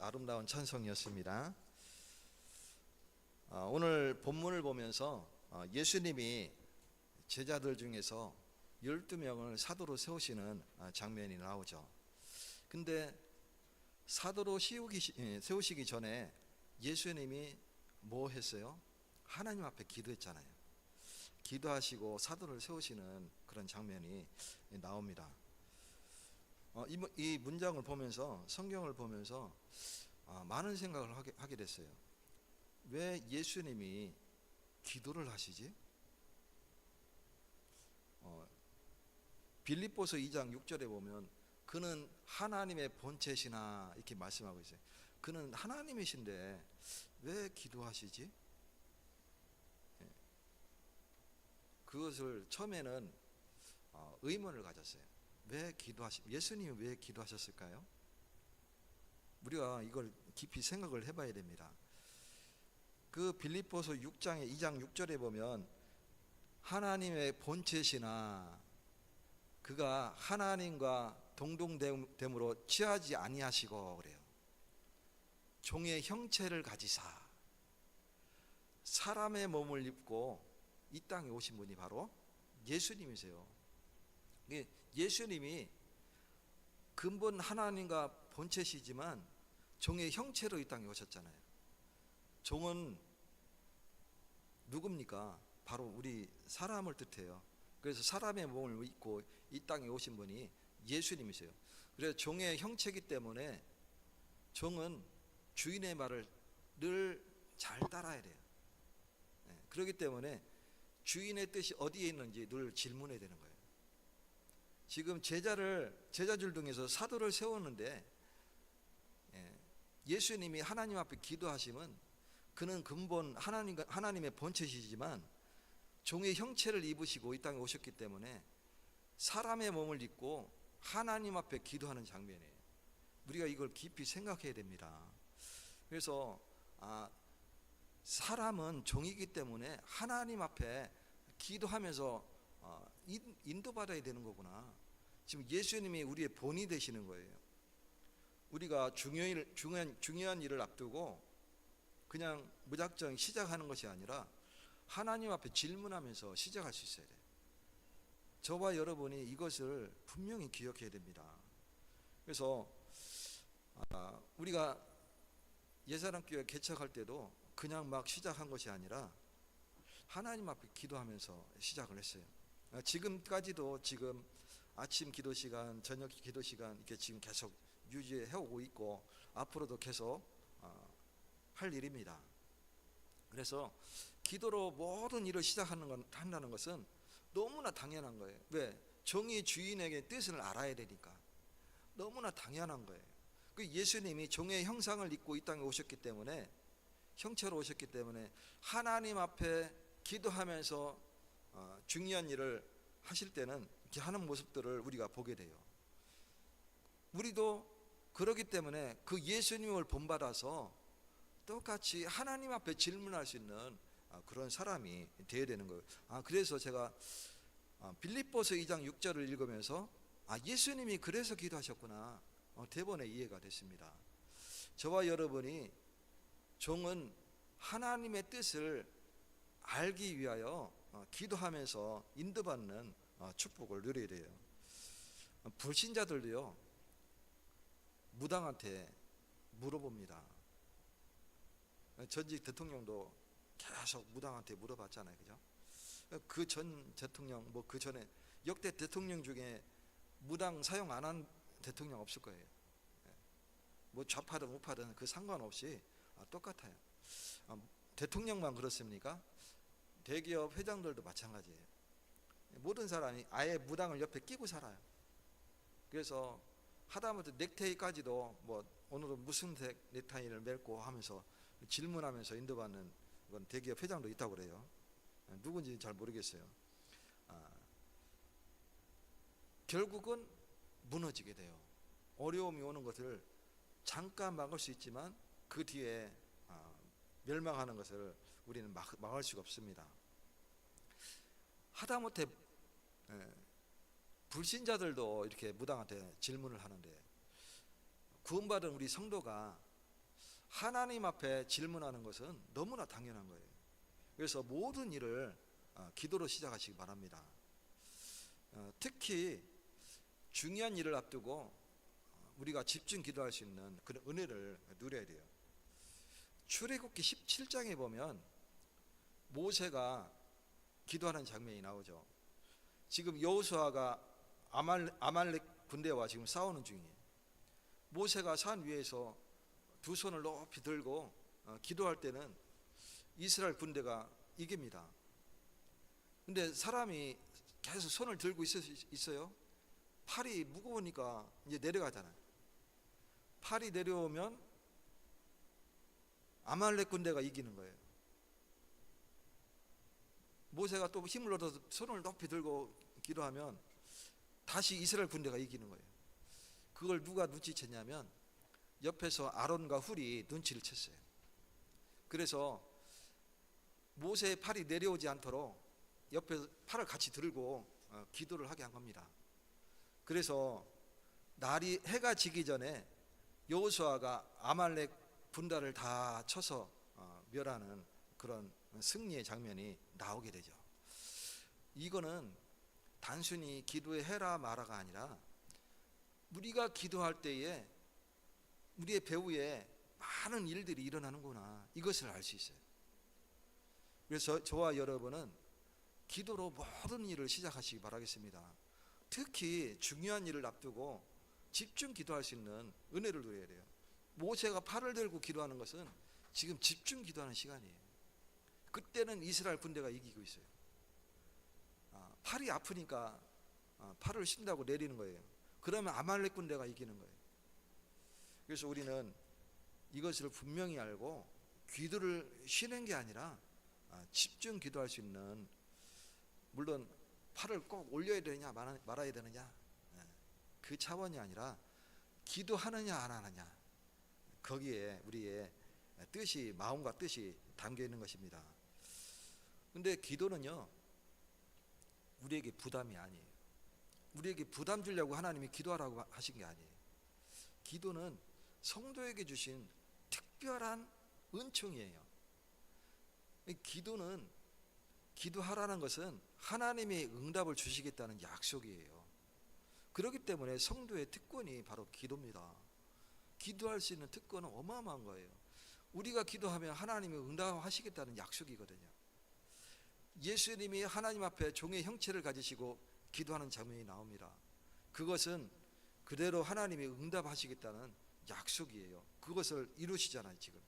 아름다운 찬송이었습니다. 오늘 본문을 보면서 예수님이 제자들 중에서 12명을 사도로 세우시는 장면이 나오죠. 근데 사도로 세우시기 전에 예수님이 뭐 했어요? 하나님 앞에 기도했잖아요. 기도하시고 사도를 세우시는 그런 장면이 나옵니다. 이 문장을 보면서, 성경을 보면서 많은 생각을 하게 됐어요. 왜 예수님이 기도를 하시지? 빌립보서 2장 6절에 보면 그는 하나님의 본체시나 이렇게 말씀하고 있어요. 그는 하나님이신데 왜 기도하시지? 그것을 처음에는 의문을 가졌어요. 예수님이 왜 기도하셨을까요? 우리가 이걸 깊이 생각을 해봐야 됩니다. 그 빌립보서 6장의 2장 6절에 보면 하나님의 본체시나 그가 하나님과 동등됨으로 취하지 아니하시고 그래요. 종의 형체를 가지사 사람의 몸을 입고 이 땅에 오신 분이 바로 예수님이세요. 예수님이 근본 하나님과 본체시지만 종의 형체로 이 땅에 오셨잖아요. 종은 누굽니까? 바로 우리 사람을 뜻해요. 그래서 사람의 몸을 입고 이 땅에 오신 분이 예수님이세요. 그래서 종의 형체이기 때문에 종은 주인의 말을 늘 잘 따라야 돼요. 그렇기 때문에 주인의 뜻이 어디에 있는지 늘 질문해야 되는 거예요. 지금 제자들 중에서 사도를 세웠는데 예수님이 하나님 앞에 기도하시면 그는 근본 하나님의 본체시지만 종의 형체를 입으시고 이 땅에 오셨기 때문에 사람의 몸을 입고 하나님 앞에 기도하는 장면이에요. 우리가 이걸 깊이 생각해야 됩니다. 그래서 사람은 종이기 때문에 하나님 앞에 기도하면서 인도받아야 되는 거구나. 지금 예수님이 우리의 본이 되시는 거예요. 우리가 중요한 일을 앞두고 그냥 무작정 시작하는 것이 아니라 하나님 앞에 질문하면서 시작할 수 있어야 돼요. 저와 여러분이 이것을 분명히 기억해야 됩니다. 그래서 우리가 예사람교회 개척할 때도 그냥 막 시작한 것이 아니라 하나님 앞에 기도하면서 시작을 했어요. 지금까지도 지금 아침 기도 시간, 저녁 기도 시간 이렇게 지금 계속 유지해 오고 있고 앞으로도 계속 할 일입니다. 그래서 기도로 모든 일을 한다는 것은 너무나 당연한 거예요. 왜? 종이 주인에게 뜻을 알아야 되니까. 너무나 당연한 거예요. 그 예수님이 종의 형상을 입고 이 땅에 오셨기 때문에, 형체로 오셨기 때문에 하나님 앞에 기도하면서 중요한 일을 하실 때는 이렇게 하는 모습들을 우리가 보게 돼요. 우리도 그러기 때문에 그 예수님을 본받아서 똑같이 하나님 앞에 질문할 수 있는 그런 사람이 되어야 되는 거예요. 그래서 제가 빌립보서 2장 6절을 읽으면서 예수님이 그래서 기도하셨구나, 대번에 이해가 됐습니다. 저와 여러분이 종은 하나님의 뜻을 알기 위하여 기도하면서 인도받는 축복을 누려야 돼요. 불신자들도요, 무당한테 물어봅니다. 전직 대통령도 계속 무당한테 물어봤잖아요, 그죠? 그 전 대통령, 그 전에 역대 대통령 중에 무당 사용 안 한 대통령 없을 거예요. 좌파든 우파든 그 상관없이 똑같아요. 대통령만 그렇습니까? 대기업 회장들도 마찬가지예요. 모든 사람이 아예 무당을 옆에 끼고 살아요. 그래서 하다못해 넥타이까지도 오늘은 무슨 색 넥타이를 멜고 하면서 질문하면서 인도받는 그런 대기업 회장도 있다고 그래요. 누군지 잘 모르겠어요. 결국은 무너지게 돼요. 어려움이 오는 것을 잠깐 막을 수 있지만 그 뒤에 멸망하는 것을 우리는 막을 수가 없습니다. 하다못해 불신자들도 이렇게 무당한테 질문을 하는데, 구원받은 우리 성도가 하나님 앞에 질문하는 것은 너무나 당연한 거예요. 그래서 모든 일을 기도로 시작하시기 바랍니다. 특히 중요한 일을 앞두고 우리가 집중 기도할 수 있는 그런 은혜를 누려야 돼요. 출애굽기 17장에 보면 모세가 기도하는 장면이 나오죠. 지금 여호수아가 아말렉 군대와 지금 싸우는 중이에요. 모세가 산 위에서 두 손을 높이 들고 기도할 때는 이스라엘 군대가 이깁니다. 근데 사람이 계속 손을 들고 있어요. 팔이 무거우니까 이제 내려가잖아요. 팔이 내려오면 아말렉 군대가 이기는 거예요. 모세가 또 힘을 얻어서 손을 높이 들고 기도하면 다시 이스라엘 군대가 이기는 거예요. 그걸 누가 눈치챘냐면 옆에서 아론과 훌이 눈치를 챘어요. 그래서 모세의 팔이 내려오지 않도록 옆에서 팔을 같이 들고 기도를 하게 한 겁니다. 그래서 해가 지기 전에 여호수아가 아말렉 군단을 다 쳐서 멸하는 그런 승리의 장면이 나오게 되죠. 이거는 단순히 기도의 해라 마라가 아니라 우리가 기도할 때에 우리의 배후에 많은 일들이 일어나는구나, 이것을 알 수 있어요. 그래서 저와 여러분은 기도로 모든 일을 시작하시기 바라겠습니다. 특히 중요한 일을 앞두고 집중 기도할 수 있는 은혜를 누려야 돼요. 모세가 팔을 들고 기도하는 것은 지금 집중 기도하는 시간이에요. 그때는 이스라엘 군대가 이기고 있어요. 팔이 아프니까 팔을 쉰다고 내리는 거예요. 그러면 아말렉 군대가 이기는 거예요. 그래서 우리는 이것을 분명히 알고 기도를 쉬는 게 아니라 집중 기도할 수 있는, 물론 팔을 꼭 올려야 되느냐 말아야 되느냐 그 차원이 아니라 기도하느냐 안 하느냐, 거기에 우리의 뜻이, 마음과 뜻이 담겨 있는 것입니다. 근데 기도는요 우리에게 부담이 아니에요. 우리에게 부담 주려고 하나님이 기도하라고 하신 게 아니에요. 기도는 성도에게 주신 특별한 은총이에요. 기도는, 기도하라는 것은 하나님이 응답을 주시겠다는 약속이에요. 그렇기 때문에 성도의 특권이 바로 기도입니다. 기도할 수 있는 특권은 어마어마한 거예요. 우리가 기도하면 하나님이 응답하시겠다는 약속이거든요. 예수님이 하나님 앞에 종의 형체를 가지시고 기도하는 장면이 나옵니다. 그것은 그대로 하나님이 응답하시겠다는 약속이에요. 그것을 이루시잖아요 지금.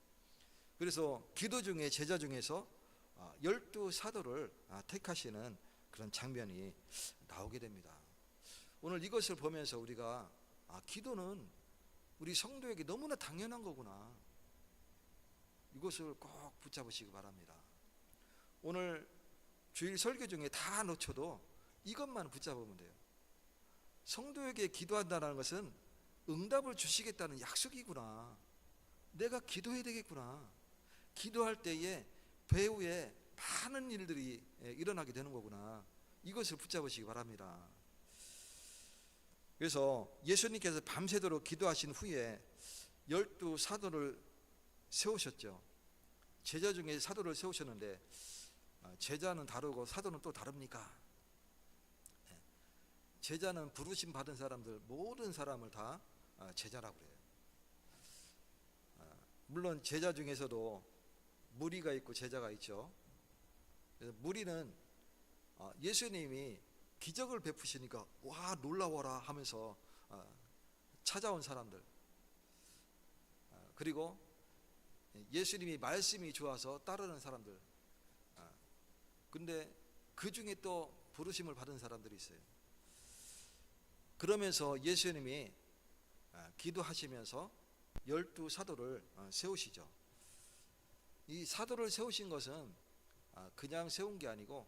그래서 기도 중에 제자 중에서 12 사도를 택하시는 그런 장면이 나오게 됩니다. 오늘 이것을 보면서 우리가 기도는 우리 성도에게 너무나 당연한 거구나, 이것을 꼭 붙잡으시기 바랍니다. 오늘 주일 설교 중에 다 놓쳐도 이것만 붙잡으면 돼요. 성도에게 기도한다는 것은 응답을 주시겠다는 약속이구나, 내가 기도해야 되겠구나, 기도할 때에 배후에 많은 일들이 일어나게 되는 거구나, 이것을 붙잡으시기 바랍니다. 그래서 예수님께서 밤새도록 기도하신 후에 12 사도를 세우셨죠. 제자 중에 사도를 세우셨는데 제자는 다르고 사도는 또 다릅니까? 제자는 부르심 받은 사람들, 모든 사람을 다 제자라고 그래요. 물론 제자 중에서도 무리가 있고 제자가 있죠. 그래서 무리는 예수님이 기적을 베푸시니까 와 놀라워라 하면서 찾아온 사람들, 그리고 예수님이 말씀이 좋아서 따르는 사람들, 근데 그 중에 또 부르심을 받은 사람들이 있어요. 그러면서 예수님이 기도하시면서 12 사도를 세우시죠. 이 사도를 세우신 것은 그냥 세운 게 아니고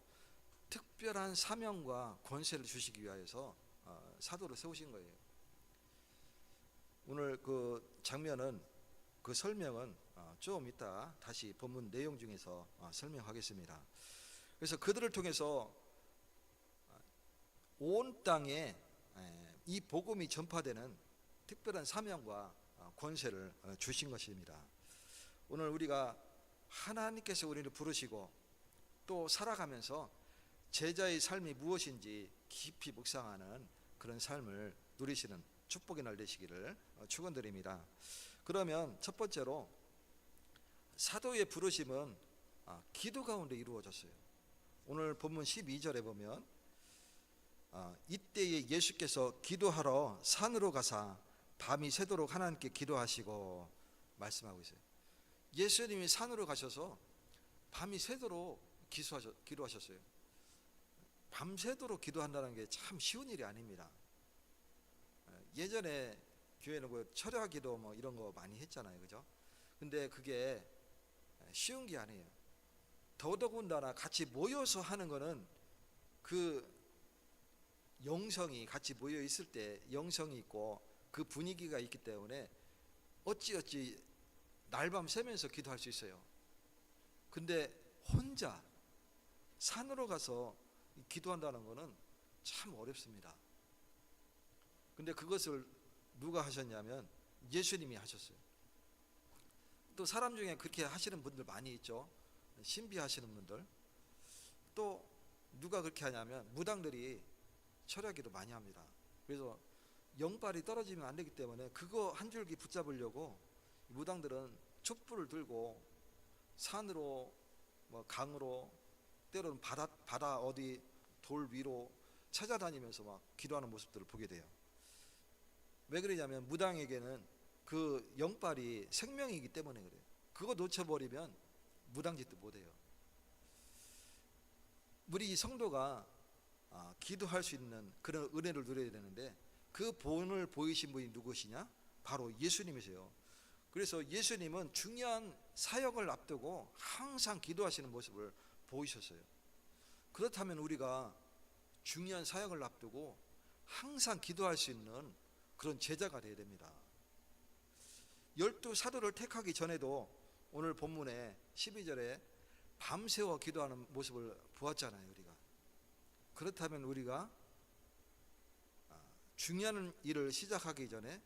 특별한 사명과 권세를 주시기 위하여서 사도를 세우신 거예요. 오늘 그 장면은, 그 설명은 좀 이따 다시 본문 내용 중에서 설명하겠습니다. 그래서 그들을 통해서 온 땅에 이 복음이 전파되는 특별한 사명과 권세를 주신 것입니다. 오늘 우리가 하나님께서 우리를 부르시고 또 살아가면서 제자의 삶이 무엇인지 깊이 묵상하는 그런 삶을 누리시는 축복의 날 되시기를 축원드립니다. 그러면 첫 번째로 사도의 부르심은 기도 가운데 이루어졌어요. 오늘 본문 12절에 보면 이때에 예수께서 기도하러 산으로 가사 밤이 새도록 하나님께 기도하시고 말씀하고 있어요. 예수님이 산으로 가셔서 밤이 새도록 기도하셨어요. 밤새도록 기도한다는 게 참 쉬운 일이 아닙니다. 예전에 교회는 철야 기도 뭐 이런 거 많이 했잖아요, 그죠? 근데 그게 쉬운 게 아니에요. 더더군다나 같이 모여서 하는 거는 그 영성이 같이 모여 있을 때 영성이 있고 그 분위기가 있기 때문에 어찌어찌 날밤 새면서 기도할 수 있어요. 근데 혼자 산으로 가서 기도한다는 거는 참 어렵습니다. 근데 그것을 누가 하셨냐면 예수님이 하셨어요. 또 사람 중에 그렇게 하시는 분들 많이 있죠. 신비하시는 분들. 또 누가 그렇게 하냐면 무당들이 철야기도 많이 합니다. 그래서 영빨이 떨어지면 안 되기 때문에 그거 한 줄기 붙잡으려고 무당들은 촛불을 들고 산으로 뭐 강으로 때로는 바다 어디 돌 위로 찾아다니면서 막 기도하는 모습들을 보게 돼요. 왜 그러냐면 무당에게는 그 영빨이 생명이기 때문에 그래요. 그거 놓쳐버리면 무당짓도 못해요. 우리 성도가 기도할 수 있는 그런 은혜를 누려야 되는데 그 본을 보이신 분이 누구시냐? 바로 예수님이세요. 그래서 예수님은 중요한 사역을 앞두고 항상 기도하시는 모습을 보이셨어요. 그렇다면 우리가 중요한 사역을 앞두고 항상 기도할 수 있는 그런 제자가 되어야 됩니다. 12사도를 택하기 전에도 오늘 본문에 12절에 밤새워 기도하는 모습을 보았잖아요, 우리가. 그렇다면 우리가 중요한 일을 시작하기 전에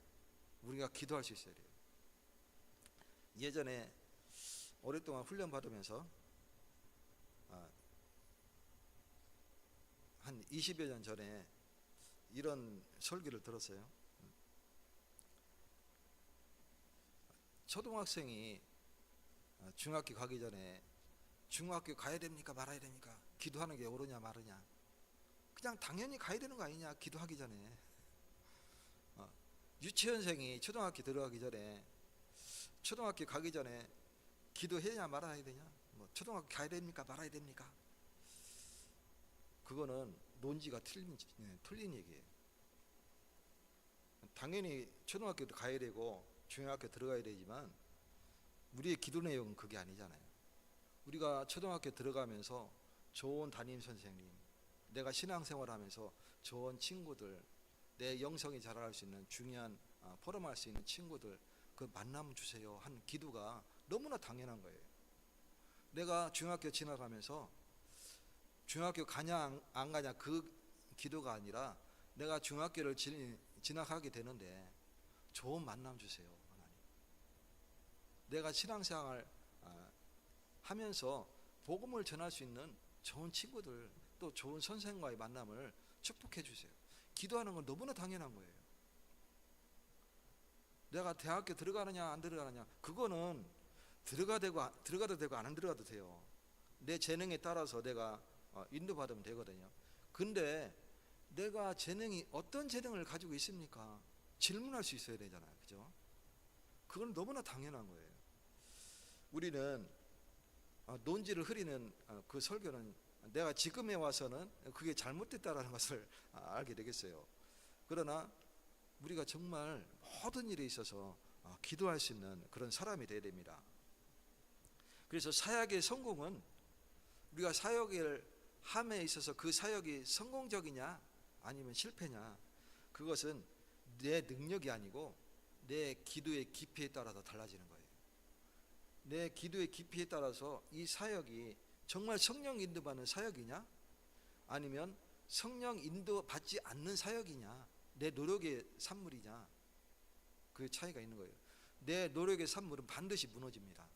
우리가 기도할 수 있어야 돼요. 예전에 오랫동안 훈련 받으면서 한 20여 년 전에 이런 설교를 들었어요. 초등학생이 중학교 가기 전에 중학교 가야 됩니까 말아야 됩니까? 기도하는 게 옳으냐 마르냐? 그냥 당연히 가야 되는 거 아니냐? 기도하기 전에. 유치원생이 초등학교 들어가기 전에 초등학교 가기 전에 기도해야 말아야 되냐? 뭐 초등학교 가야 됩니까 말아야 됩니까? 그거는 논지가 틀린 얘기예요. 당연히 초등학교도 가야 되고 중학교 들어가야 되지만 우리의 기도 내용은 그게 아니잖아요. 우리가 초등학교 들어가면서 좋은 담임 선생님, 내가 신앙생활하면서 좋은 친구들, 내 영성이 자랄 수 있는 중요한 포럼할 수 있는 친구들 그 만남 주세요 한 기도가 너무나 당연한 거예요. 내가 중학교 지나가면서 중학교 가냐 안 가냐 그 기도가 아니라 내가 중학교를 지나가게 되는데 좋은 만남 주세요 하나님. 내가 신앙생활 하면서 복음을 전할 수 있는 좋은 친구들 또 좋은 선생과의 만남을 축복해 주세요. 기도하는 건 너무나 당연한 거예요. 내가 대학교 들어가느냐 안 들어가느냐 그거는 들어가도 되고 안 들어가도 돼요. 내 재능에 따라서 내가 인도받으면 되거든요. 근데 내가 재능이 어떤 재능을 가지고 있습니까? 질문할 수 있어야 되잖아요. 그죠? 그건 너무나 당연한 거예요. 우리는 논지를 흐리는 그 설교는 내가 지금에 와서는 그게 잘못됐다라는 것을 알게 되겠어요. 그러나 우리가 정말 모든 일에 있어서 기도할 수 있는 그런 사람이 되어야 됩니다. 그래서 사역의 성공은 우리가 사역을 함에 있어서 그 사역이 성공적이냐 아니면 실패냐 그것은 내 능력이 아니고 내 기도의 깊이에 따라서 달라지는 거예요. 내 기도의 깊이에 따라서 이 사역이 정말 성령 인도받는 사역이냐 아니면 성령 인도받지 않는 사역이냐 내 노력의 산물이냐 그 차이가 있는 거예요. 내 노력의 산물은 반드시 무너집니다.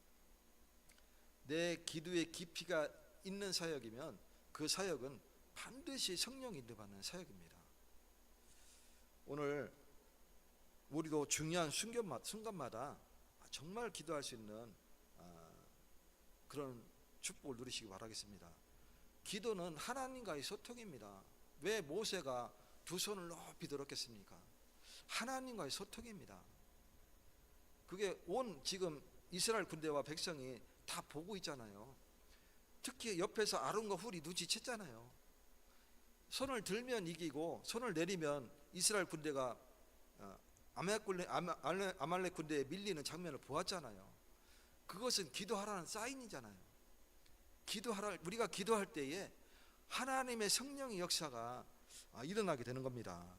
내 기도의 깊이가 있는 사역이면 그 사역은 반드시 성령이 인도받는 사역입니다. 오늘 우리도 중요한 순간마다 정말 기도할 수 있는 그런 축복을 누리시기 바라겠습니다. 기도는 하나님과의 소통입니다. 왜 모세가 두 손을 높이 들었겠습니까? 하나님과의 소통입니다. 그게 온 지금 이스라엘 군대와 백성이 다 보고 있잖아요. 특히 옆에서 아론과 훌이 눈치챘잖아요. 손을 들면 이기고 손을 내리면 이스라엘 군대가 아말렉 군대에 밀리는 장면을 보았잖아요. 그것은 기도하라는 사인이잖아요. 우리가 기도할 때에 하나님의 성령의 역사가 일어나게 되는 겁니다.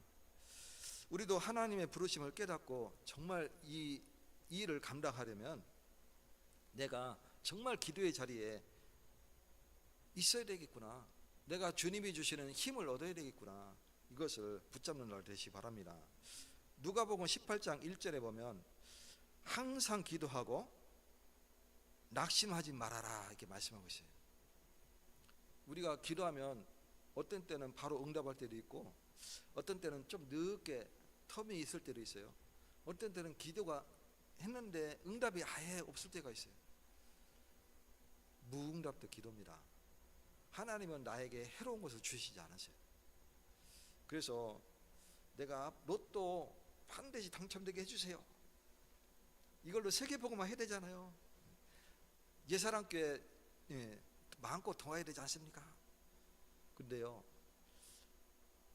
우리도 하나님의 부르심을 깨닫고 정말 이 일을 감당하려면 내가 정말 기도의 자리에 있어야 되겠구나. 내가 주님이 주시는 힘을 얻어야 되겠구나. 이것을 붙잡는 날 되시기 바랍니다. 누가복음 18장 1절에 보면 항상 기도하고 낙심하지 말아라 이렇게 말씀하고 있어요. 우리가 기도하면 어떤 때는 바로 응답할 때도 있고 어떤 때는 좀 늦게 텀이 있을 때도 있어요. 어떤 때는 기도가 했는데 응답이 아예 없을 때가 있어요. 무응답도 기도입니다. 하나님은 나에게 해로운 것을 주시지 않으세요. 그래서 내가 로또 반드시 당첨되게 해주세요. 이걸로 세계복음화 해야 되잖아요. 예사랑교회 마음껏 통화해야 되지 않습니까? 근데요,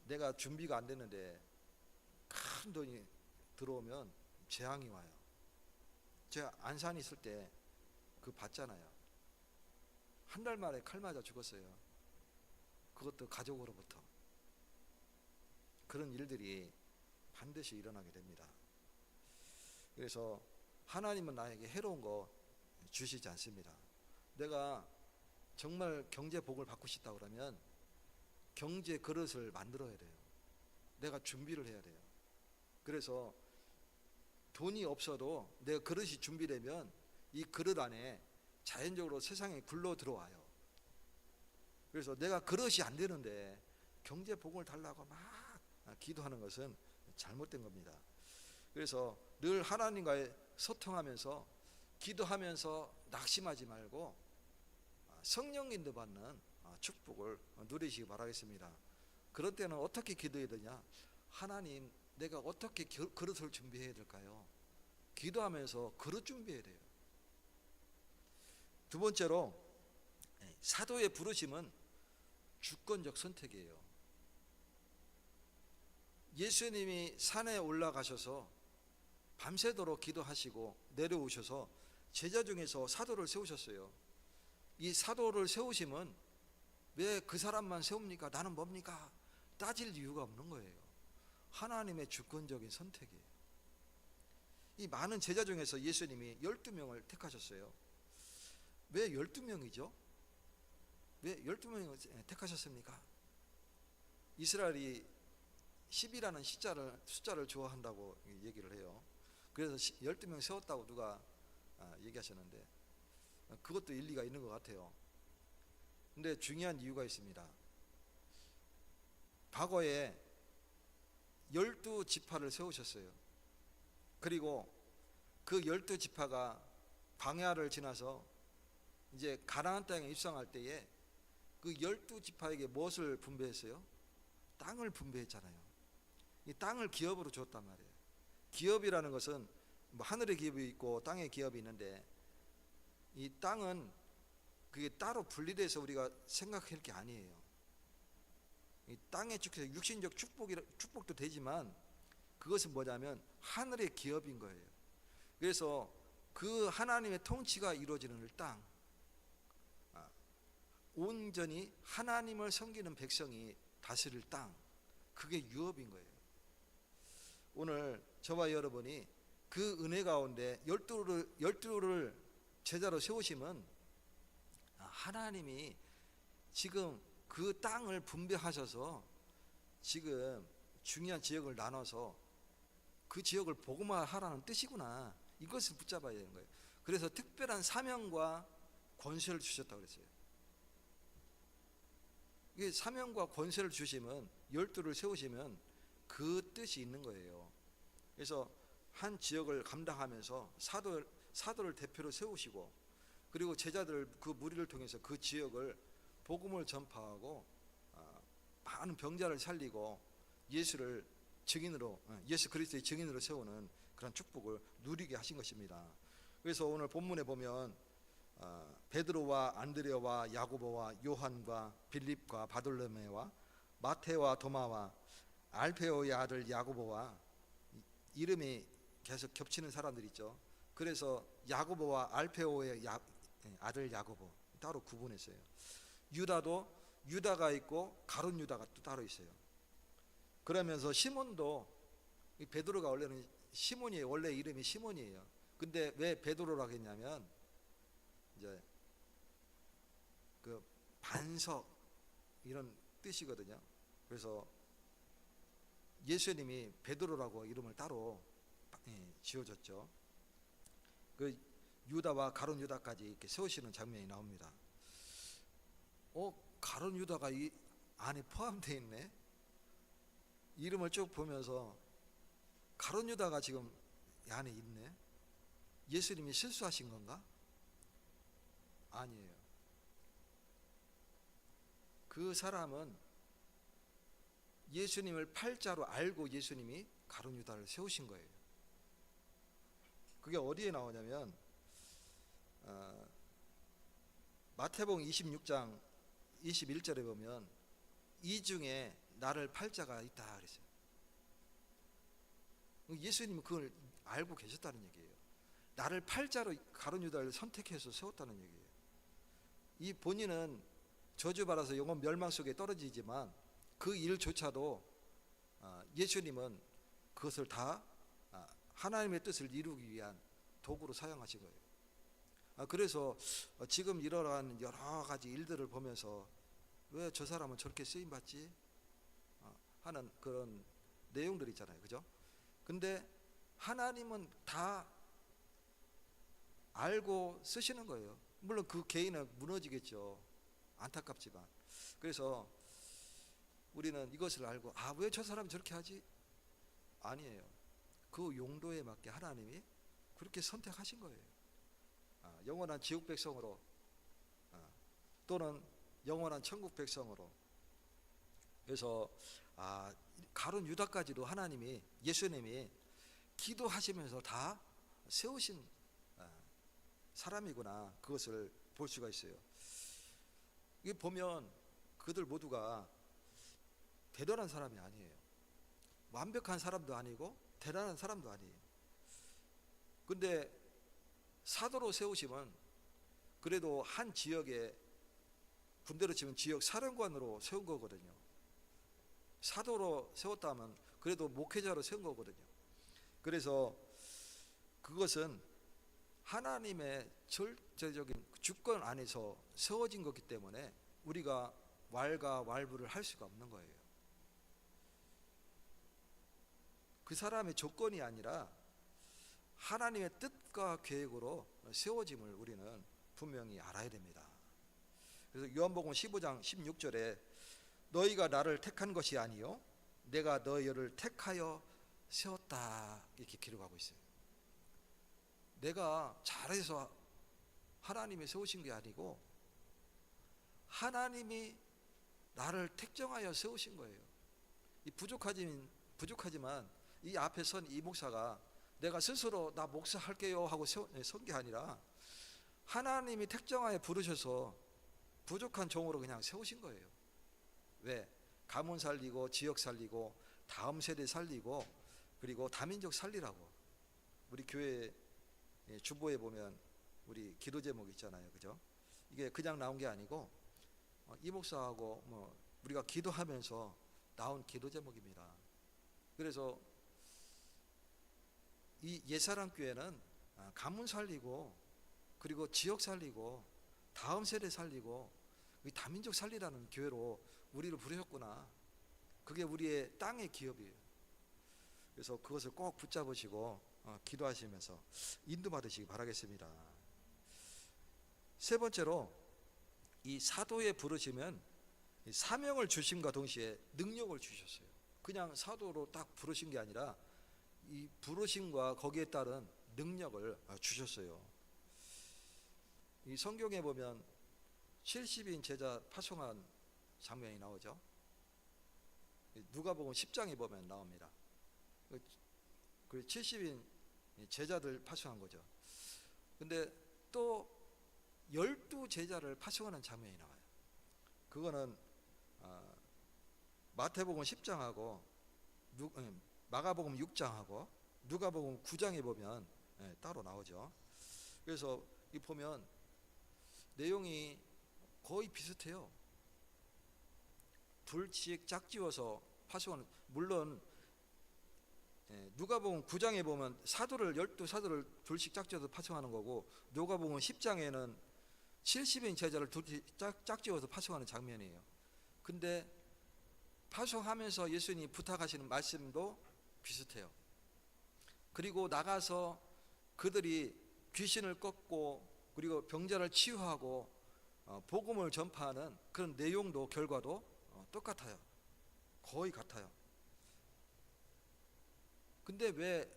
내가 준비가 안 됐는데 큰 돈이 들어오면 재앙이 와요. 제가 안산에 있을 때 그 봤잖아요. 한 달 만에 칼 맞아 죽었어요. 그것도 가족으로부터. 그런 일들이 반드시 일어나게 됩니다. 그래서 하나님은 나에게 해로운 거 주시지 않습니다. 내가 정말 경제 복을 받고 싶다 그러면 경제 그릇을 만들어야 돼요. 내가 준비를 해야 돼요. 그래서 돈이 없어도 내 그릇이 준비되면 이 그릇 안에 자연적으로 세상에 굴러 들어와요. 그래서 내가 그릇이 안 되는데 경제 복을 달라고 막 기도하는 것은 잘못된 겁니다. 그래서 늘 하나님과의 소통하면서 기도하면서 낙심하지 말고 성령 인도 받는 축복을 누리시기 바라겠습니다. 그럴 때는 어떻게 기도해야 되냐? 하나님, 내가 어떻게 그릇을 준비해야 될까요? 기도하면서 그릇 준비해야 돼요. 두 번째로 사도의 부르심은 주권적 선택이에요. 예수님이 산에 올라가셔서 밤새도록 기도하시고 내려오셔서 제자 중에서 사도를 세우셨어요. 이 사도를 세우심은 왜 그 사람만 세웁니까? 나는 뭡니까? 따질 이유가 없는 거예요. 하나님의 주권적인 선택이에요. 이 많은 제자 중에서 예수님이 12명을 택하셨어요. 왜 12명이죠? 왜 12명을 택하셨습니까? 이스라엘이 10이라는 숫자를 좋아한다고 얘기를 해요. 그래서 12명 세웠다고 누가 얘기하셨는데 그것도 일리가 있는 것 같아요. 근데 중요한 이유가 있습니다. 과거에 12지파를 세우셨어요. 그리고 그 12지파가 광야를 지나서 이제 가나안 땅에 입성할 때에 그 12지파에게 무엇을 분배했어요? 땅을 분배했잖아요. 이 땅을 기업으로 줬단 말이에요. 기업이라는 것은 뭐 하늘의 기업이 있고 땅의 기업이 있는데 이 땅은 그게 따로 분리돼서 우리가 생각할 게 아니에요. 이 땅의 축복, 육신적 축복도 되지만 그것은 뭐냐면 하늘의 기업인 거예요. 그래서 그 하나님의 통치가 이루어지는 땅, 온전히 하나님을 섬기는 백성이 다스릴 땅, 그게 유업인 거예요. 오늘 저와 여러분이 그 은혜 가운데 12를 제자로 세우심은 하나님이 지금 그 땅을 분배하셔서 지금 중요한 지역을 나눠서 그 지역을 복음화하라는 뜻이구나. 이것을 붙잡아야 되는 거예요. 그래서 특별한 사명과 권세를 주셨다고 그랬어요. 이게 사명과 권세를 주시면, 열두를 세우시면 그 뜻이 있는 거예요. 그래서 한 지역을 감당하면서 사도를 대표로 세우시고, 그리고 제자들 그 무리를 통해서 그 지역을 복음을 전파하고 많은 병자를 살리고 예수를 증인으로, 예수 그리스도의 증인으로 세우는 그런 축복을 누리게 하신 것입니다. 그래서 오늘 본문에 보면 베드로와 안드레와 야고보와 요한과 빌립과 바돌로메와 마테와 도마와 알페오의 아들 야고보와, 이름이 계속 겹치는 사람들 있죠. 그래서 야고보와 알페오의 아들 야고보 따로 구분했어요. 유다가 있고 가룟 유다가 또 따로 있어요. 그러면서 시몬도, 베드로가 원래는 시몬이 원래 이름이 시몬이에요. 근데 왜 베드로라고 했냐면 이제 그 반석 이런 뜻이거든요. 그래서 예수님이 베드로라고 이름을 따로 지어줬죠. 그 유다와 가룟 유다까지 이렇게 세우시는 장면이 나옵니다. 가룟 유다가 이 안에 포함되어 있네. 이름을 쭉 보면서 가룟 유다가 지금 이 안에 있네. 예수님이 실수하신 건가? 아니에요. 그 사람은 예수님을 팔자로 알고 예수님이 가룟 유다를 세우신 거예요. 그게 어디에 나오냐면 마태복음 26장 21절에 보면 이 중에 나를 팔자가 있다 그랬어요. 예수님은 그걸 알고 계셨다는 얘기예요. 나를 팔자로 가룟 유다를 선택해서 세웠다는 얘기예요. 이 본인은 저주받아서 영원 멸망 속에 떨어지지만 그 일조차도 예수님은 그것을 다 하나님의 뜻을 이루기 위한 도구로 사용하신 거예요. 그래서 지금 일어나는 여러 가지 일들을 보면서 왜 저 사람은 저렇게 쓰임받지 하는 그런 내용들이 있잖아요. 그죠? 근데 하나님은 다 알고 쓰시는 거예요. 물론 그 개인은 무너지겠죠. 안타깝지만. 그래서 우리는 이것을 알고 왜 저 사람이 저렇게 하지? 아니에요. 그 용도에 맞게 하나님이 그렇게 선택하신 거예요. 영원한 지옥 백성으로 또는 영원한 천국 백성으로. 그래서 가룟 유다까지도 하나님이, 예수님이 기도하시면서 다 세우신 사람이구나, 그것을 볼 수가 있어요. 이게 보면 그들 모두가 대단한 사람이 아니에요. 완벽한 사람도 아니고 대단한 사람도 아니에요. 근데 사도로 세우시면 그래도 한 지역에, 군대로 치면 지역 사령관으로 세운 거거든요. 사도로 세웠다면 그래도 목회자로 세운 거거든요. 그래서 그것은 하나님의 절대적인 주권 안에서 세워진 거기 때문에 우리가 왈가왈부를 할 수가 없는 거예요. 그 사람의 조건이 아니라 하나님의 뜻과 계획으로 세워짐을 우리는 분명히 알아야 됩니다. 그래서 요한복음 15장 16절에 너희가 나를 택한 것이 아니요 내가 너희를 택하여 세웠다, 이렇게 기록하고 있어요. 내가 잘해서 하나님이 세우신 게 아니고 하나님이 나를 택정하여 세우신 거예요. 이 부족하지만 이 앞에 선 이 목사가 내가 스스로 나 목사할게요 하고 선 게 아니라 하나님이 택정하여 부르셔서 부족한 종으로 그냥 세우신 거예요. 왜? 가문 살리고 지역 살리고 다음 세대 살리고 그리고 다민족 살리라고. 우리 교회 주보에 보면 우리 기도 제목 있잖아요. 그죠? 이게 그냥 나온 게 아니고 이 목사하고 우리가 기도하면서 나온 기도 제목입니다. 그래서 이 옛사람 교회는 가문 살리고 그리고 지역 살리고 다음 세대 살리고 다민족 살리라는 교회로 우리를 부르셨구나. 그게 우리의 땅의 기업이에요. 그래서 그것을 꼭 붙잡으시고 기도하시면서 인도받으시기 바라겠습니다. 세 번째로 이 사도에 부르시면 사명을 주심과 동시에 능력을 주셨어요. 그냥 사도로 딱 부르신 게 아니라 이 부르심과 거기에 따른 능력을 주셨어요. 이 성경에 보면 70인 제자 파송한 장면이 나오죠. 누가복음 10장에 보면 나옵니다. 그 70인 제자들 파송한 거죠. 근데 또 12제자를 파송하는 장면이 나와요. 그거는 마태복음 10장하고 마가복음 6장하고 누가복음 9장에 보면 따로 나오죠. 그래서 이 보면 내용이 거의 비슷해요. 둘씩 짝지어서 파송하는, 물론 누가복음 9장에 보면 사도를 12사도를 둘씩 짝지어서 파송하는 거고, 누가복음 10장에는 70인 제자를 둘씩 짝지어서 파송하는 장면이에요. 근데 파송하면서 예수님이 부탁하시는 말씀도 비슷해요. 그리고 나가서 그들이 귀신을 꺾고 그리고 병자를 치유하고 복음을 전파하는 그런 내용도 결과도 똑같아요. 거의 같아요. 근데 왜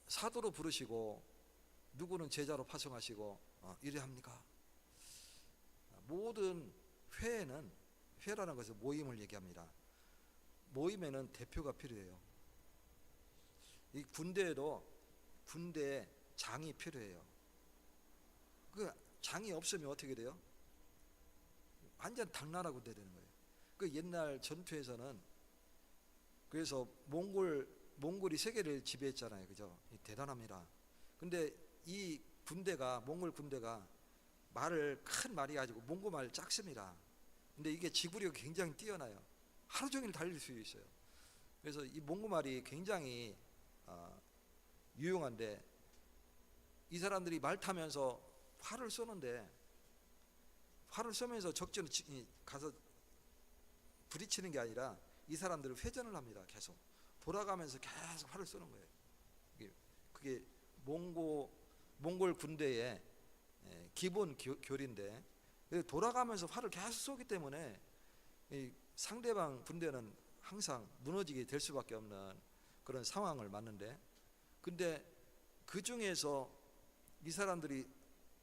사도로 부르시고 누구는 제자로 파송하시고 이래 합니까? 모든 회에는, 회라는 것은 모임을 얘기합니다. 모임에는 대표가 필요해요. 이 군대에도 군대 장이 필요해요. 그 장이 없으면 어떻게 돼요? 완전 당나라 군대 되는 거예요. 그 옛날 전투에서는, 그래서 몽골이 세계를 지배했잖아요. 그죠? 대단합니다. 근데 이 군대가, 몽골 군대가 큰 말이 가지고 몽고말 작습니다. 근데 이게 지구력이 굉장히 뛰어나요. 하루 종일 달릴 수 있어요. 그래서 이 몽고말이 굉장히 유용한데, 이 사람들이 말 타면서 활을 쏘는데, 활을 쏘면서 적전 가서 부딪히는 게 아니라 이 사람들은 회전을 합니다. 계속 돌아가면서 계속 활을 쏘는 거예요. 그게 몽골 군대의 기본 교리인데, 돌아가면서 활을 계속 쏘기 때문에 상대방 군대는 항상 무너지게 될 수밖에 없는 그런 상황을 맞는데, 근데 그 중에서 이 사람들이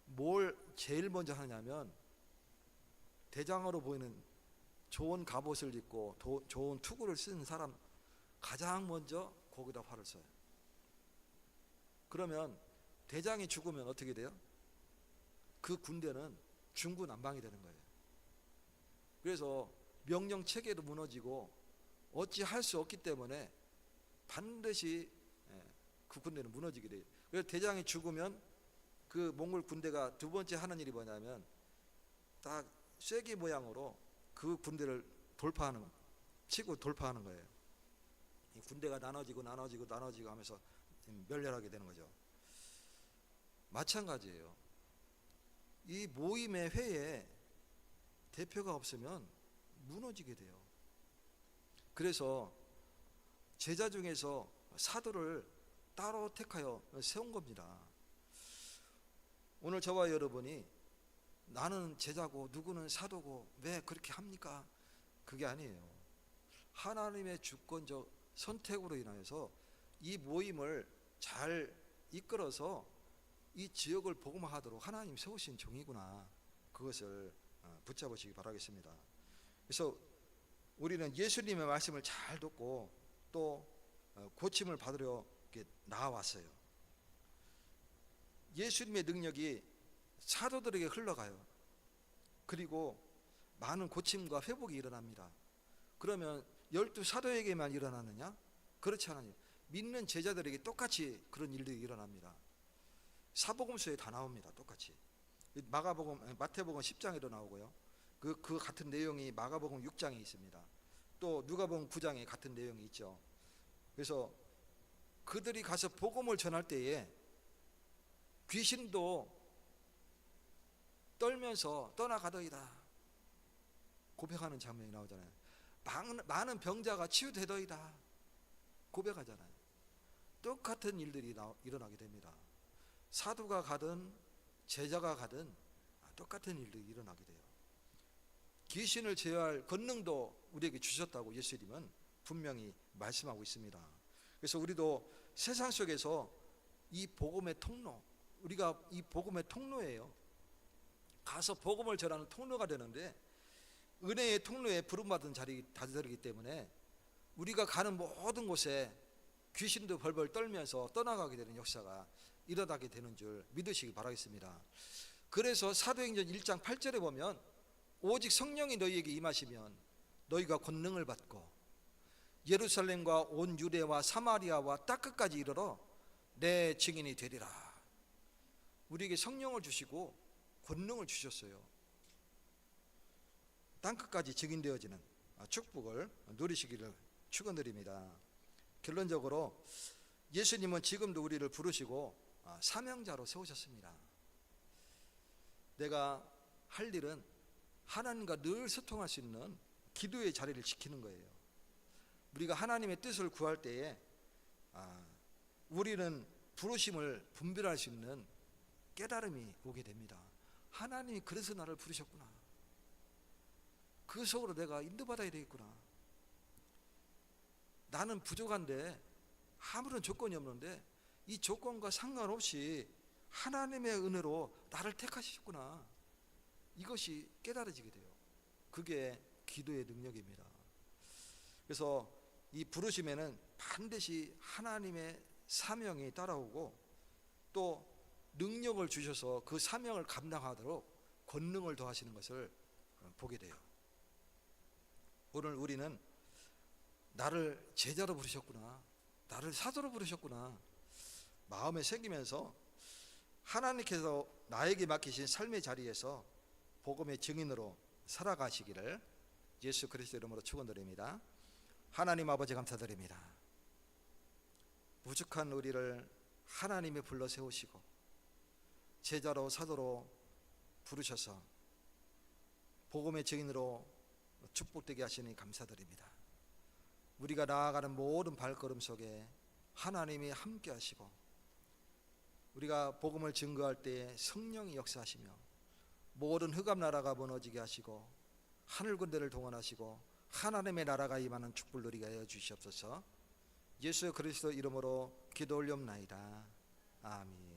뭘 제일 먼저 하냐면, 대장으로 보이는 좋은 갑옷을 입고 좋은 투구를 쓴 사람 가장 먼저 거기다 활을 쏴요. 그러면 대장이 죽으면 어떻게 돼요? 그 군대는 중구난방이 되는 거예요. 그래서 명령 체계도 무너지고 어찌 할 수 없기 때문에 반드시 그 군대는 무너지게 돼요. 그래서 대장이 죽으면 그 몽골 군대가 두 번째 하는 일이 뭐냐면, 딱 쐐기 모양으로 그 군대를 치고 돌파하는 거예요. 이 군대가 나눠지고 하면서 멸렬하게 되는 거죠. 마찬가지예요. 이 모임의 회에 대표가 없으면 무너지게 돼요. 그래서 제자 중에서 사도를 따로 택하여 세운 겁니다. 오늘 저와 여러분이 나는 제자고 누구는 사도고 왜 그렇게 합니까? 그게 아니에요. 하나님의 주권적 선택으로 인하여서 이 모임을 잘 이끌어서 이 지역을 복음화하도록 하나님 세우신 종이구나, 그것을 붙잡으시기 바라겠습니다. 그래서 우리는 예수님의 말씀을 잘 듣고 또 고침을 받으려 나와왔어요. 예수님의 능력이 사도들에게 흘러가요. 그리고 많은 고침과 회복이 일어납니다. 그러면 12사도에게만 일어나느냐? 그렇지 않아요. 믿는 제자들에게 똑같이 그런 일들이 일어납니다. 사복음서에 다 나옵니다. 똑같이. 마태복음 10장에도 나오고요. 그 같은 내용이 마가복음 6장에 있습니다. 또 누가복음 9장에 같은 내용이 있죠. 그래서 그들이 가서 복음을 전할 때에 귀신도 떨면서 떠나가더이다 고백하는 장면이 나오잖아요. 많은 병자가 치유되더이다 고백하잖아요. 똑같은 일들이 일어나게 됩니다. 사도가 가든 제자가 가든 똑같은 일들이 일어나게 돼요. 귀신을 제어할 권능도 우리에게 주셨다고 예수님은 분명히 말씀하고 있습니다. 그래서 우리도 세상 속에서 이 복음의 통로, 우리가 이 복음의 통로예요. 가서 복음을 전하는 통로가 되는데, 은혜의 통로에 부름받은 자리이기 때문에 우리가 가는 모든 곳에 귀신도 벌벌 떨면서 떠나가게 되는 역사가 일어나게 되는 줄 믿으시기 바라겠습니다. 그래서 사도행전 1장 8절에 보면 오직 성령이 너희에게 임하시면 너희가 권능을 받고 예루살렘과 온 유대와 사마리아와 땅끝까지 이르러 내 증인이 되리라. 우리에게 성령을 주시고 권능을 주셨어요. 땅끝까지 증인되어지는 축복을 누리시기를 축원드립니다. 결론적으로 예수님은 지금도 우리를 부르시고 사명자로 세우셨습니다. 내가 할 일은 하나님과 늘 소통할 수 있는 기도의 자리를 지키는 거예요. 우리가 하나님의 뜻을 구할 때에 우리는 부르심을 분별할 수 있는 깨달음이 오게 됩니다. 하나님이 그래서 나를 부르셨구나. 그 속으로 내가 인도받아야 되겠구나. 나는 부족한데 아무런 조건이 없는데 이 조건과 상관없이 하나님의 은혜로 나를 택하셨구나. 이것이 깨달아지게 돼요. 그게 기도의 능력입니다. 그래서 이 부르심에는 반드시 하나님의 사명이 따라오고 또 능력을 주셔서 그 사명을 감당하도록 권능을 더하시는 것을 보게 돼요. 오늘 우리는 나를 제자로 부르셨구나, 나를 사도로 부르셨구나 마음에 새기면서 하나님께서 나에게 맡기신 삶의 자리에서 복음의 증인으로 살아가시기를 예수 그리스도 이름으로 축원드립니다. 하나님 아버지 감사드립니다. 부족한 우리를 하나님이 불러 세우시고 제자로 사도로 부르셔서 복음의 증인으로 축복되게 하시니 감사드립니다. 우리가 나아가는 모든 발걸음 속에 하나님이 함께 하시고 우리가 복음을 증거할 때에 성령이 역사하시며 모든 흑암 나라가 무너지게 하시고 하늘 군대를 동원하시고 하나님의 나라가 임하는 축복을 누리게 하여 주시옵소서. 예수 그리스도 이름으로 기도 올리옵나이다. 아멘.